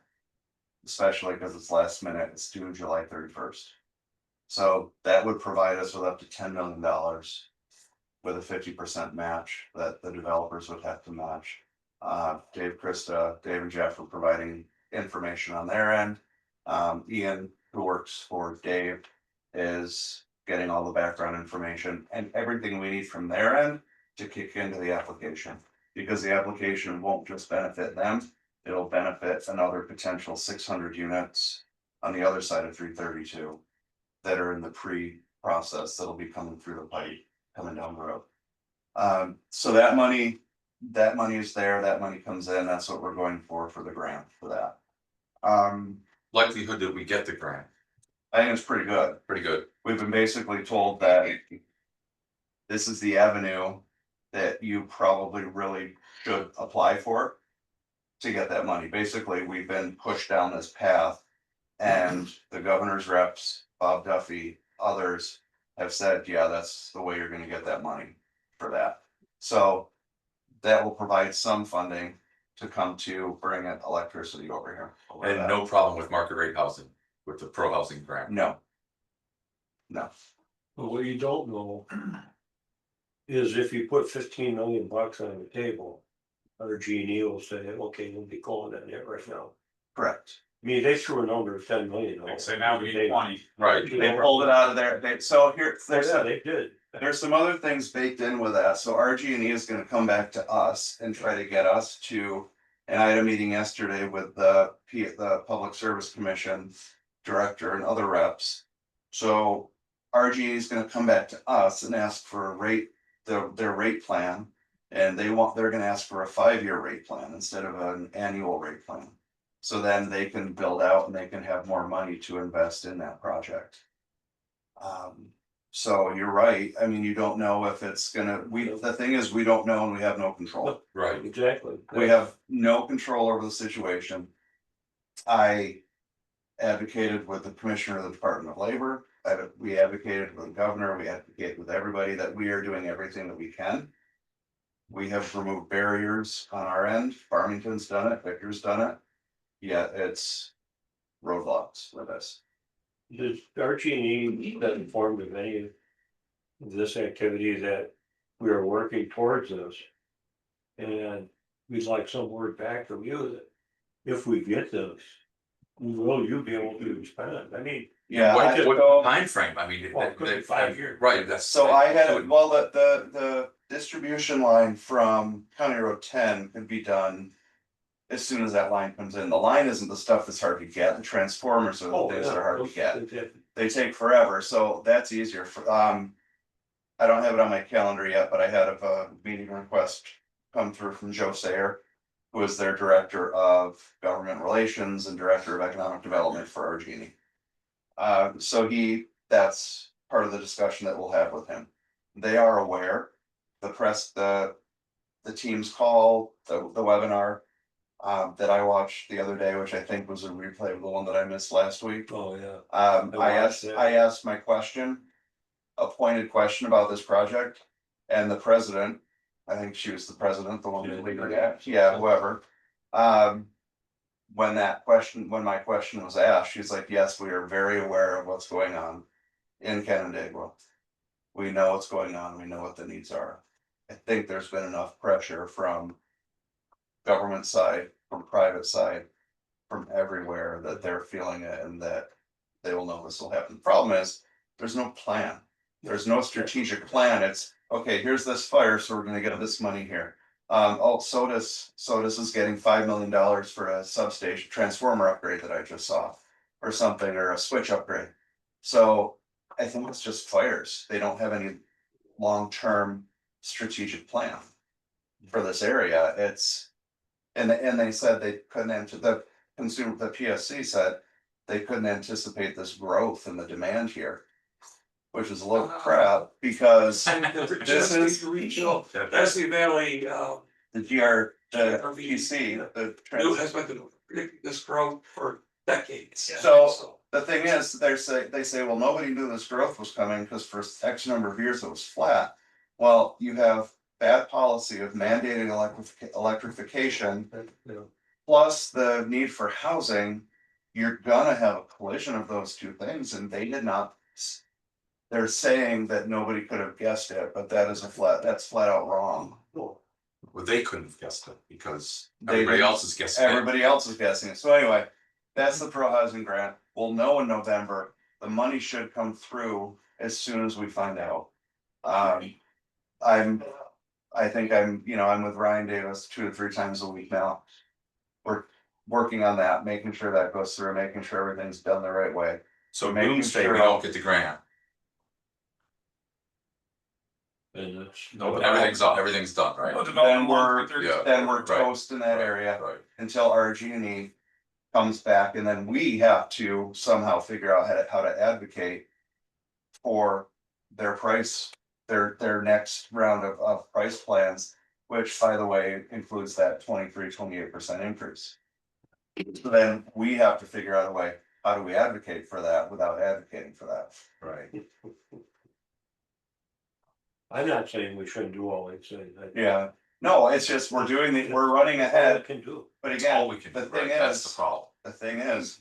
Especially because it's last minute, it's due July 31st. So that would provide us with up to $10 million. With a 50% match that the developers would have to match. Dave, Krista, Dave and Jeff are providing information on their end. Ian, who works for Dave, is getting all the background information and everything we need from their end to kick into the application. Because the application won't just benefit them, it'll benefit another potential 600 units on the other side of 332 that are in the pre-process that'll be coming through the pipe, coming down the road. So that money is there, that money comes in, that's what we're going for the grant for that. Likelihood that we get the grant, I think it's pretty good. pretty good. We've been basically told that this is the avenue that you probably really should apply for to get that money. Basically, we've been pushed down this path and the governor's reps, Bob Duffy, others have said, yeah, that's the way you're gonna get that money for that. So that will provide some funding to come to bring in electricity over here. And no problem with market rate housing, with the pro housing grant. No. No. But what you don't know. Is if you put 15 million bucks on the table. Other G&E will say, okay, we'll be calling that net right now. Correct. I mean, they threw a number of 10 million. Like say now we need 20. Right, They pulled it out of there. So here, Yeah, they did. there's some other things baked in with that. So RG&E is gonna come back to us and try to get us to. And I had a meeting yesterday with the Public Service Commission Director and other reps. So RG&E is gonna come back to us and ask for a rate, their rate plan. And they're gonna ask for a 5-year rate plan instead of an annual rate plan. So then they can build out and they can have more money to invest in that project. So you're right, I mean, you don't know if it's gonna, the thing is, we don't know and we have no control. right. Exactly. We have no control over the situation. I advocated with the Commissioner of the Department of Labor, we advocated with the governor, we advocate with everybody that we are doing everything that we can. We have removed barriers on our end, Farmington's done it, Victor's done it. Yet it's roadblocks with us. Does RG&E been informed of any of this activity that we are working towards this? And we'd like some word back from you that if we get this, will you be able to respond? I mean. Yeah, What I- what so- timeframe, I mean. Well, it could be 5 years. Right, that's. So I had, well, the distribution line from County Road 10 could be done. As soon as that line comes in, the line isn't the stuff that's hard to get, the transformers are the things that are hard to get, they take forever, so that's easier for, I don't have it on my calendar yet, but I had a meeting request come through from Joe Sayer. Who is their Director of Government Relations and Director of Economic Development for RG&E. So that's part of the discussion that we'll have with him. They are aware, the press, the team's call, the webinar. That I watched the other day, which I think was a replay of the one that I missed last week. Oh, yeah. I asked my question. A pointed question about this project. And the president, I think she was the president, the one who's leading it, yeah, whoever. When my question was asked, she's like, yes, we are very aware of what's going on in Canandaigua. We know what's going on, we know what the needs are. I think there's been enough pressure from government side, from private side, from everywhere that they're feeling it and that they will know this will happen. The problem is, there's no plan. There's no strategic plan. It's, okay, here's this fire, so we're gonna get this money here. Sodas is getting $5 million for a substation transformer upgrade that I just saw. Or something, or a switch upgrade. So I think it's just fires. They don't have any long-term strategic plan for this area. And they said they couldn't enter, the PSC said they couldn't anticipate this growth in the demand here. Which is a little crap, because This is regional, that's the Valley, the PC, New has been predicting this growth for decades. So the thing is, they say, well, nobody knew this growth was coming because for X number of years it was flat. Well, you have bad policy of mandating electrification plus the need for housing. You're gonna have a collision of those two things, and they did not. They're saying that nobody could have guessed it, but that's flat out wrong. Well, they couldn't have guessed it because They everybody didn't. else is guessing it. Everybody else is guessing it. So anyway, that's the pro housing grant. We'll know in November. The money should come through as soon as we find out. I think I'm with Ryan Davis 2 to 3 times a week now. We're working on that, making sure that goes through, making sure everything's done the right way. So making doomsday, sure- we don't get the grant. And it's. Everything's done, right? No development we're- 1.3. Yeah. Then we're Right. toast in that Right, area Right. until RG&E comes back, and then we have to somehow figure out how to advocate for their price, their next round of price plans, which, by the way, includes that 28% increase. So then we have to figure out a way, how do we advocate for that without advocating for that? Right. I'm not saying we shouldn't do all these things. Yeah, no, it's just, we're running All ahead, we can do. but That's all again, we can the do, thing right? That's the is, problem.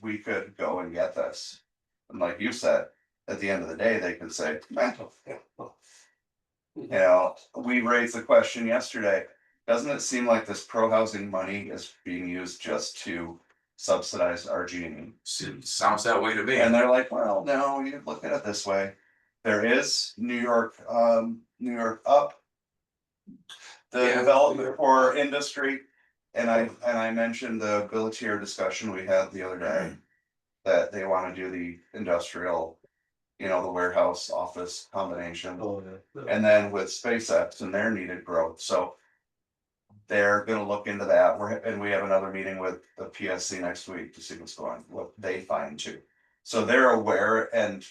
we could go and get this. And like you said, at the end of the day, they could say, we raised the question yesterday. Doesn't it seem like this pro housing money is being used just to subsidize RG&E? Sounds that way to me. And they're like, well, no, you look at it this way. There is New York up. The Yeah. development for industry. And I mentioned the billetier discussion we had the other day. That they wanna do the industrial, the warehouse office combination. Oh, yeah. And then with SpaceX and their needed growth, so. They're gonna look into that, we have another meeting with the PSC next week to see what they find too. So they're aware, and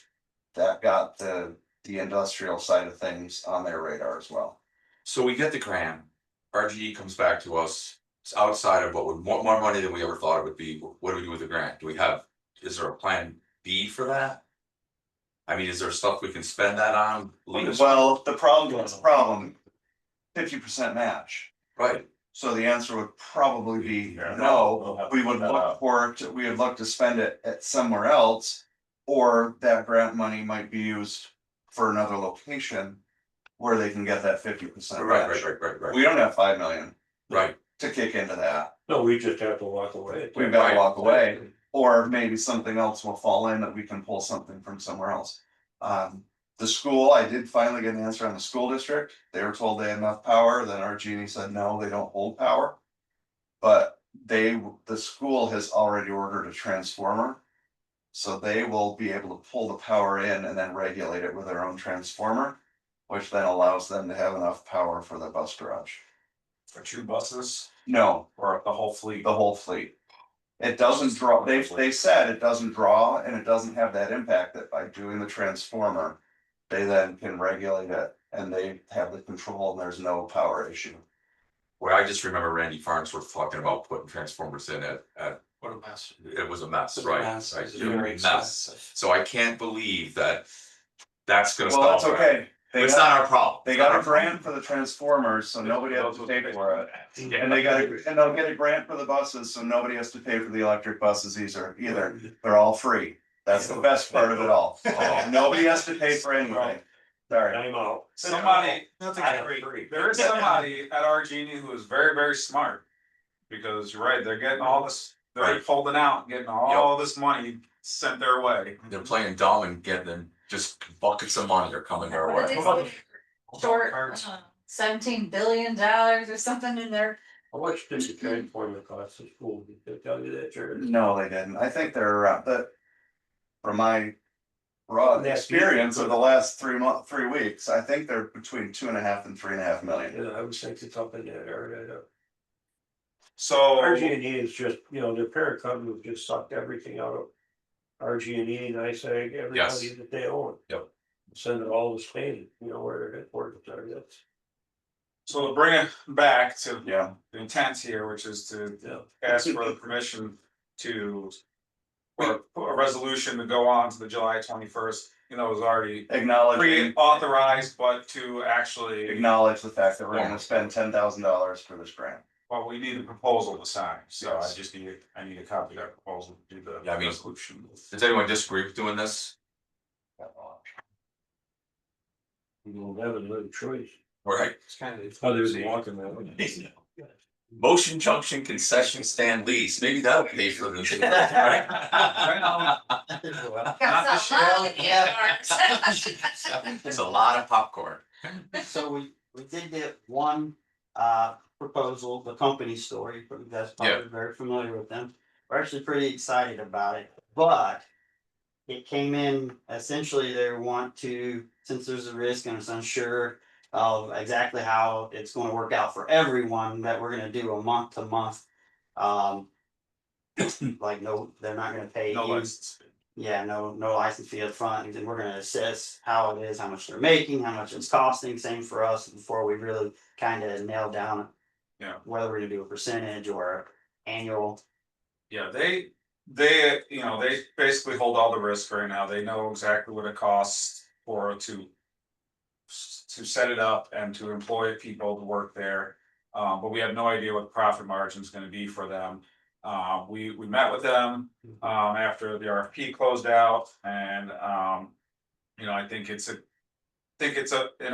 that got the industrial side of things on their radar as well. So we get the grant, RGE comes back to us, it's outside of what more money than we ever thought it would be. What do we do with the grant? Is there a plan B for that? I mean, is there stuff we can spend that on? Well, the problem, 50% match. Right, So the answer would probably be Yeah, no, we'll have to we would figure that look out. for it, we would look to spend it at somewhere else. Or that grant money might be used for another location where they can get that 50% match. right. We don't have 5 million Right, to kick into that, No, we just have to walk away. we've gotta walk away, or maybe something else will fall in that we can pull something from somewhere else. The school, I did finally get an answer on the school district, they were told they had enough power, then our genie said, no, they don't hold power. But the school has already ordered a transformer. So they will be able to pull the power in and then regulate it with their own transformer. Which then allows them to have enough power for the bus garage. For 2 buses No, or the whole fleet. the whole fleet. It doesn't draw, they said it doesn't draw and it doesn't have that impact that by doing the transformer. They then can regulate it and they have the control and there's no power issue. well, I just remember Randy Farnsworth talking about putting transformers in it, What a mess. it was a mess, It's a right? mess, Right, it's it was a very mess. expensive. So I can't believe that that's gonna Well, stop. that's okay. They It's got- not our problem. They It's not got our a grant for the transformers, so nobody has to pay for it. And they'll get a grant for the buses, so nobody has to pay for the electric buses either. They're all free. That's the best part of it all. Nobody has to pay for anything. Sorry. I'm out. Somebody, I agree. there is somebody at RG&E who is very, very smart. Because you're right, they're getting all this, they're Right. holding out, getting all this money sent their way. They're playing dumb and getting just buckets of money are coming their What did way. they say? Short, $17 billion or something in there. How much did the transformer cost the school? Did they tell you that, Jared? No, they didn't. I think they're around that. From my raw experience of the last 3 weeks, I think they're between 2.5 and 3.5 million. Yeah, I was thinking something that area. So. RG&E is just, their parent company just sucked everything out of RG&E and ISAG, everybody that they own. Yep. Send it all to Spain, where their headquarters are, that's. So to bring it back to Yeah, the intent here, which is to Yeah. ask for the permission to for a resolution to go on to the July 21st, you know, it was already Acknowledge, pre-authorized, but to actually, acknowledge the fact that we're gonna spend $10,000 for this grant. well, we need a proposal to sign, so I just need, I need a copy of that proposal to do the Yeah, I mean- resolution. Does anyone disagree with doing this? You don't have another choice. Right. It's kind of. Other than walking that way. Motion Junction concession stand lease, maybe that'll pay for this. Got some love in yours. It's a lot of popcorn. So we did get one proposal, the company story, you guys probably very familiar with them. We're actually pretty excited about it, but it came in, essentially they want to, since there's a risk and it's unsure of exactly how it's gonna work out for everyone, that we're gonna do a month to month. Like, no, they're not gonna pay No you. license fee. Yeah, no license fee up front, and then we're gonna assess how it is, how much they're making, how much it's costing, same for us, before we really kind of nail down. Yeah. Whether we're gonna do a percentage or annual. Yeah, they, you know, they basically hold all the risk right now. They know exactly what it costs for to set it up and to employ people to work there. But we have no idea what the profit margin is gonna be for them. We met with them, after the RFP closed out and, you know, I think it's an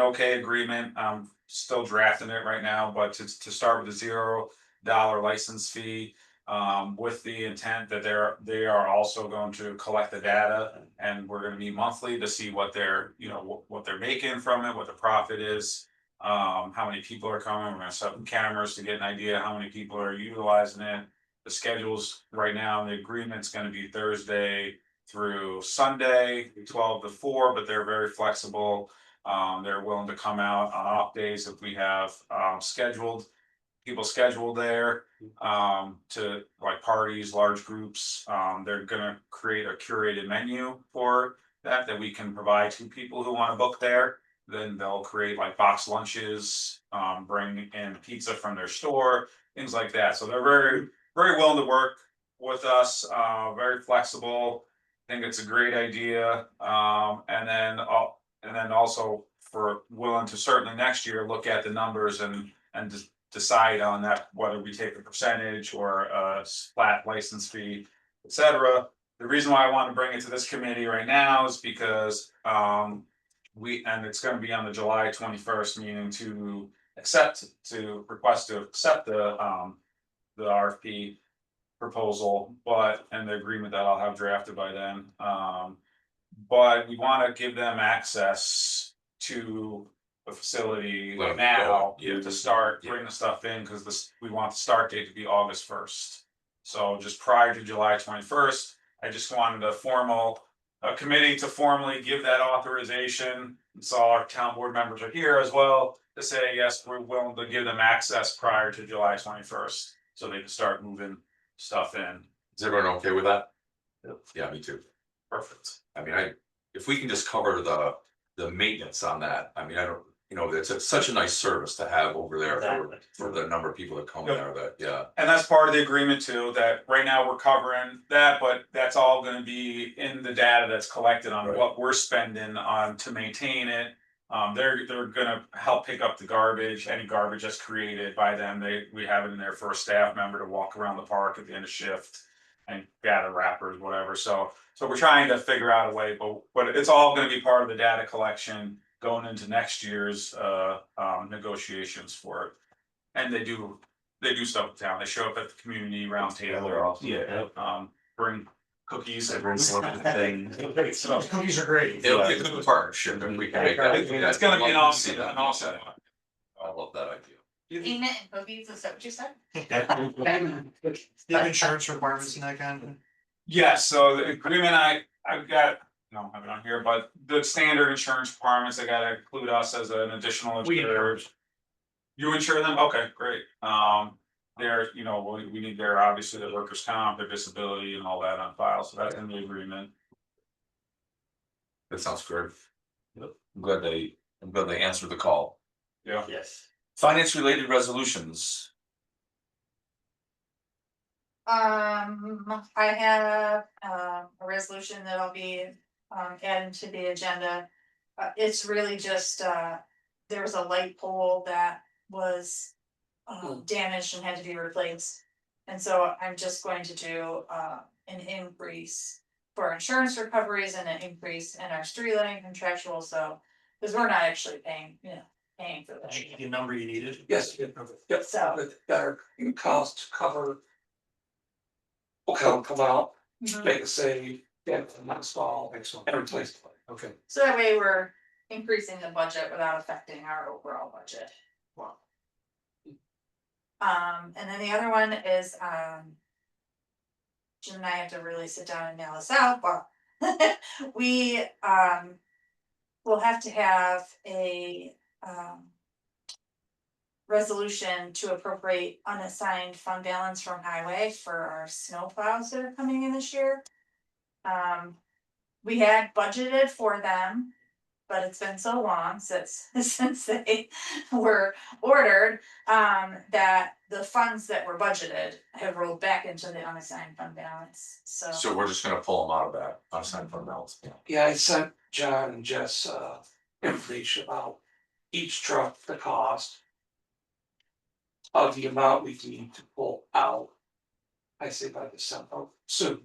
okay agreement. I'm still drafting it right now, but to start with a $0 license fee. With the intent that they are also going to collect the data and we're gonna meet monthly to see what they're, you know, what they're making from it, what the profit is. How many people are coming, we're gonna set up cameras to get an idea how many people are utilizing it. The schedules right now, the agreement's gonna be Thursday through Sunday, 12 to 4, but they're very flexible. They're willing to come out on off days if we have people scheduled there to like parties, large groups. They're gonna create a curated menu for that we can provide to people who wanna book there. Then they'll create like box lunches, bring in pizza from their store, things like that. So they're very, very willing to work with us, very flexible. I think it's a great idea. And then also for willing to certainly next year look at the numbers and just decide on that, whether we take a percentage or a flat license fee, et cetera. The reason why I want to bring it to this committee right now is because and it's gonna be on the July 21st meeting to request to accept the RFP proposal, and the agreement that I'll have drafted by then. But we want to give them access to the facility Let 'em now go, yeah. to start Yeah. bringing the stuff in, because we want the start date to be August 1st. So just prior to July 21st, I just wanted a committee to formally give that authorization. So our town board members are here as well to say, yes, we're willing to give them access prior to July 21st, so they can start moving stuff in. Is everyone okay with that? Yep. Yeah, me too. Perfect. I mean, if we can just cover the maintenance on that, I mean, I don't, you know, it's such a nice service to have over there Exactly. for the number of people that come Yep. there, that, yeah. And that's part of the agreement too, that right now we're covering that, but that's all gonna be in the data that's collected on Right. what we're spending on to maintain it. They're gonna help pick up the garbage, any garbage that's created by them. We have it in there for a staff member to walk around the park at the end of shift and gather wrappers, whatever. So we're trying to figure out a way, but it's all gonna be part of the data collection going into next year's negotiations for it. And they do stuff in town. They show up at the community roundtable. Yeah. Bring cookies and Everyone's looking at things. Cookies are great. It'll be a good partnership and we can make that. It's gonna be an Love to see awesome, that. an awesome. I love that idea. Payment and cookies, is that what you said? Do you have insurance requirements in that kind of? Yes, so the agreement I've got, I don't have it on here, but the standard insurance requirements, they gotta include us as an additional We insure. insurer. You insure them? Okay, great. They're, you know, we need their, obviously, their workers' comp, their disability and all that on file, so that's in the agreement. That sounds great. I'm glad they answered the call. Yes. Finance related resolutions. I have, a resolution that'll be, added to the agenda. It's really just, there was a light pole that was, damaged and had to be replaced. And so I'm just going to do, an increase for insurance recoveries and an increase in our street lighting contractual, so, because we're not actually paying for that. The number you needed? Yes, yep, So, with better cost to cover. Will come out, mhm. make a save, get an install, Excellent. and replace. Okay. So that way we're increasing the budget without affecting our overall budget. Wow. And then the other one is, Jim and I have to really sit down and nail this out, but we, will have to have a, resolution to appropriate unassigned fund balance from highway for our snow plows that are coming in this year. We had budgeted for them, but it's been so long since they were ordered, that the funds that were budgeted have rolled back into the unassigned fund balance, so. So we're just gonna pull them out of that unassigned fund balance. Yeah, I sent John and Jess information about each truck, the cost. Of the amount we need to pull out. I say by December, soon.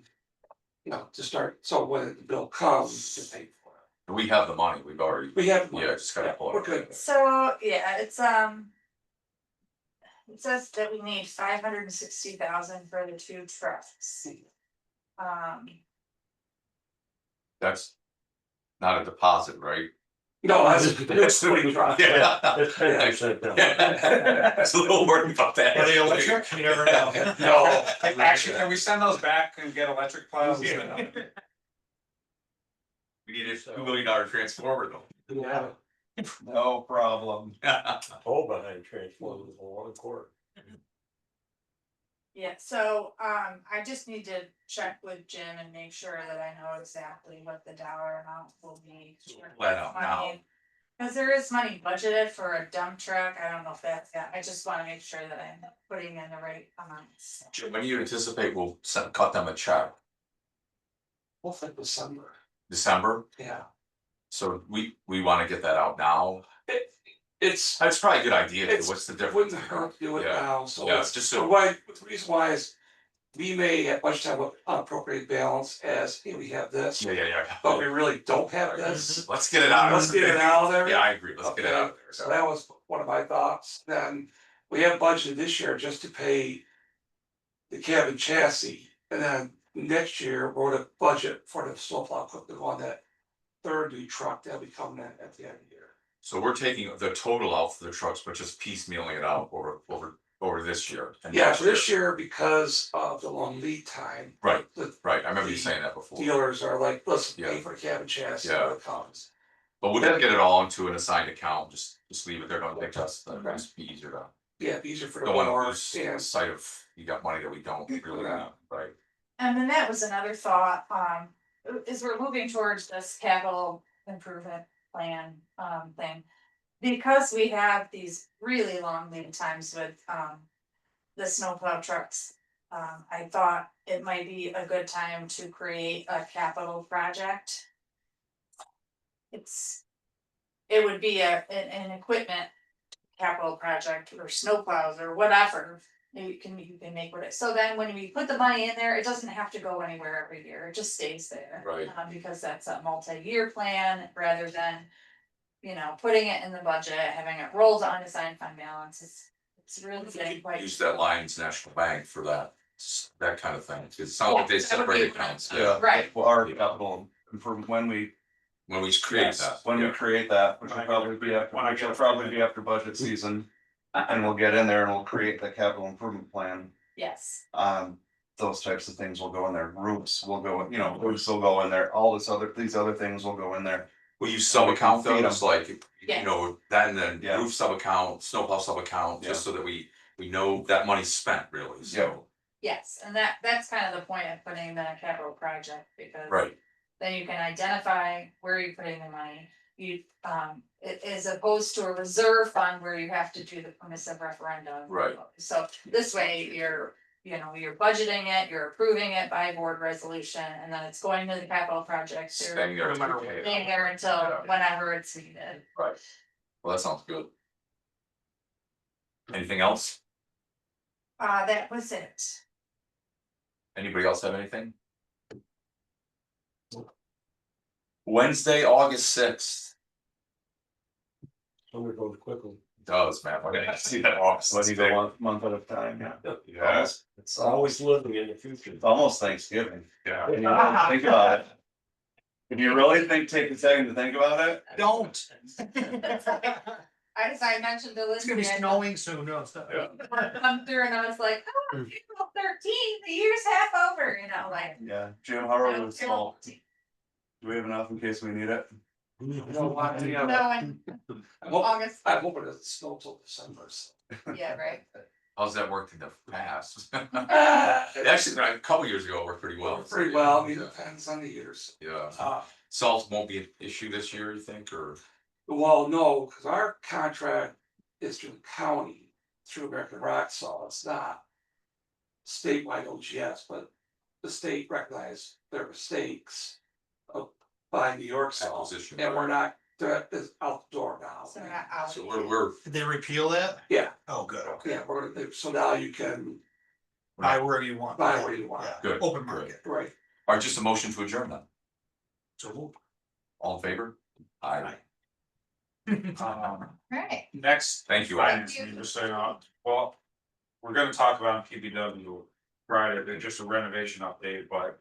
You know, to start, so when the bill comes, you can pay for it. We have the money, we've already, We have. yeah, just gotta pull it. We're good. So, yeah, it's, it says that we need 560,000 for the 2 trucks. That's not a deposit, right? No, that's 20 trucks. Yeah. That's 10% down. That's a little worried about that. Are they electric? You never know. No. Actually, can we send those back and get electric plows? We need a $2 million transformer though. Yeah. No problem. Pole behind transformer with a water cord. Yeah, so, I just need to check with Jim and make sure that I know exactly what the dollar amount will be. Let out now. Cause there is money budgeted for a dump truck, I don't know if that's, yeah, I just wanna make sure that I'm putting in the right amounts. Jim, when do you anticipate we'll cut them a check? We'll think December. December? Yeah. So we wanna get that out now? It's. That's probably a good idea. It's- What's the It difference? wouldn't hurt to do it Yeah. now, so. Yeah, just so- Why, the reason why is. We may at much time with unappropriated balance as, hey, we have this, Yeah. but we really don't have this. Let's get it out. Let's get it out of there. Yeah, I agree. Let's get it Okay, out of there. So that was one of my thoughts, then we have budgeted this year just to pay. The cabin chassis, and then next year, we're gonna budget for the snowplow equipment on that. Third new truck that'll be coming in at the end of the year. So we're taking the total out for the trucks, but just piecemealing it out over this year. and Yeah, next for this year, because of the long lead time. Right. The Right, I remember you saying that before. dealers are like, listen, pay Yeah. for the cabin chassis Yeah. when it comes. But we'll just get it all into an assigned account, just leave it there, don't think that's be easier to. Yeah, it'd be easier for the Don't wanna board, lose and sight of, you got money that we don't really have, right? And then that was another thought, is we're moving towards this capital improvement plan, thing. Because we have these really long lead times with, the snowplow trucks. I thought it might be a good time to create a capital project. It would be an equipment capital project or snowplows or whatever. You can make what it, so then when we put the money in there, it doesn't have to go anywhere every year, it just stays there. Right. Because that's a multi-year plan rather than, putting it in the budget, having it roll to unassigned fund balance, it's really getting quite. Use that Lions National Bank for that kind of thing, it sounds like they Yeah, that would be separate one. accounts, Yeah. Right. Well, our capital improvement, when we create that. when we yeah. create that, which will probably be after budget season. And we'll get in there and we'll create the capital improvement plan. Yes, Those types of things will go in there, roofs will go, roofs will go in there, all these other things will go in there. Will you sub account Feed 'em. those, like, Yes. that and then Yeah. roof sub account, snowplow sub account, just so that we know that money's spent really, so. yes, and that's kind of the point of putting in a capital project, because. Right, Then you can identify where you're putting the money. As opposed to a reserve fund where you have to do the permissive referendum. Right. So this way you're you know, you're budgeting it, you're approving it by board resolution, and then it's going to the capital project. Staying there. Staying there until whenever it's needed. Right. Well, that sounds good. Anything else? That was it. Anybody else have anything? Wednesday, August 6th. Summer goes quickly. Does, man, I didn't see that August. Let you go 1 month at a time, yeah. Yeah. It's Always living in the future. It's almost Thanksgiving. Yeah. Think about it. If you really take a second to think about it. Don't, As I mentioned to it's gonna be Lindsay, I snowing soon, no, it's not. come through and I was like, oh, April 13th, the year's half over, you know, like. Yeah, Jim, how are we small? Do we have enough in case we need it? No, yeah, No, and I'm hoping, August, I'm hoping it snow till December, so. yeah, right. How's that worked in the past? Actually, Actually, a couple years ago, it worked pretty well. pretty well, I mean, it depends on the years. Yeah, Uh, salt won't be an issue this year, you think, or? well, no, cause our contract is through the county, through American Rock Salt, it's not. Statewide OGS, but the state recognized their mistakes of buying New York salt, Acquisition, and we're right. not, that is out the door now. So we're not out. So we're, Did they repeal that? Yeah. Oh, good, okay. Yeah, so now you can Buy wherever you want. buy what you want, Yeah, Good, open good. market. right? or just a motion to adjourn then, So all in favor? Aye. Right. Next. Thank you. Finance meeting, just so you know, well, we're gonna talk about PBW Friday, they're just a renovation update, but